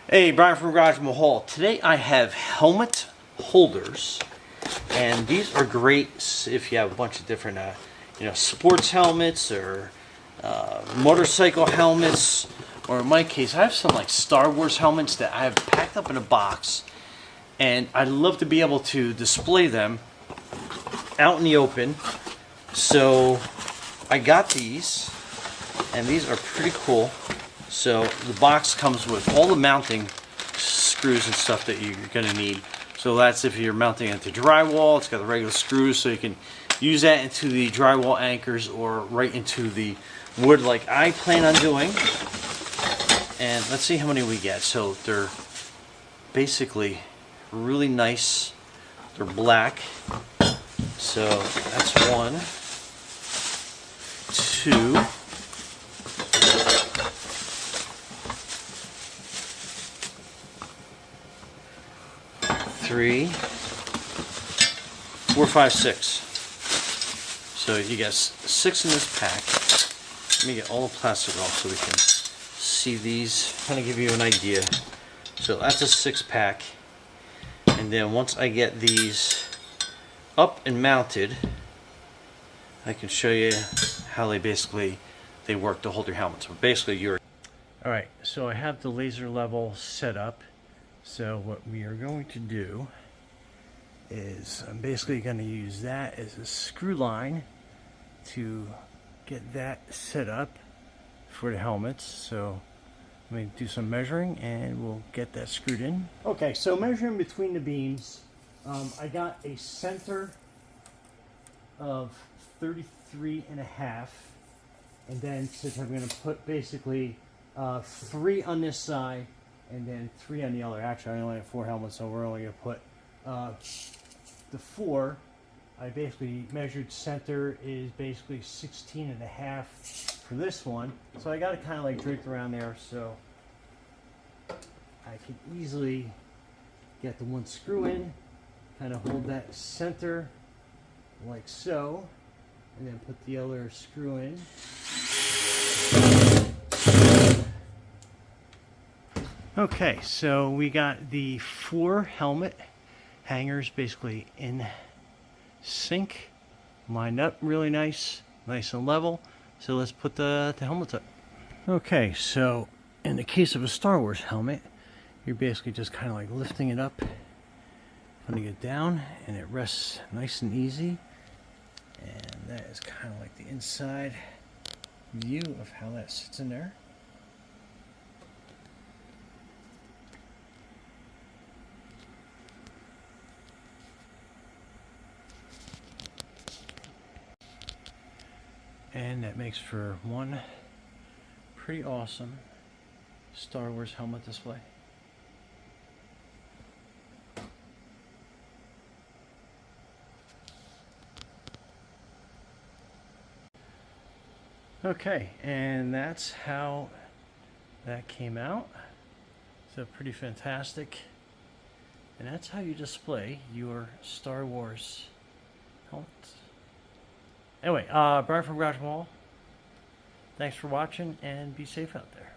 Hey, Brian from Garage Mahal. Today I have helmet holders, and these are great if you have a bunch of different, sports helmets or motorcycle helmets, or in my case, I have some like Star Wars helmets that I have packed up in a box, and I'd love to be able to display them out in the open. So I got these, and these are pretty cool. So the box comes with all the mounting screws and stuff that you're going to need. So that's if you're mounting it to drywall. It's got the regular screws, so you can use that into the drywall anchors or right into the wood like I plan on doing. And let's see how many we get. So they're basically really nice. They're black. So that's 1, 2, 3, 4, 5, 6. So you get 6 in this pack. Let me get all the plastic off so we can see these. Kind of give you an idea. So that's a 6-pack. And then once I get these up and mounted, I can show you how they work to hold your helmet. So basically you're... Alright, so I have the laser level set up. So what we are going to do is I'm basically going to use that as a screw line to get that set up for the helmets. So let me do some measuring and we'll get that screwed in. Okay, so measuring between the beams, I got a center of 33.5, and then since I'm going to put basically 3 on this side and then 3 on the other. Actually, I only have 4 helmets, so we're only going to put the 4. I basically measured center is basically 16.5 for this one. So I got it kind of like draped around there, so I can easily get the one screw in, kind of hold that center like so, and then put the other screw in. Okay, so we got the 4 helmet hangers basically in sync, lined up really nice and level. So let's put the helmets up. Okay, so in the case of a Star Wars helmet, you're basically just kind of like lifting it up, putting it down, and it rests nice and easy. And that is kind of like the inside view of how that sits in there. And that makes for one pretty awesome Star Wars helmet display. Okay, and that's how that came out. So pretty fantastic. And that's how you display your Star Wars helmets. Anyway, Brian from Garage Mahal. Thanks for watching and be safe out there.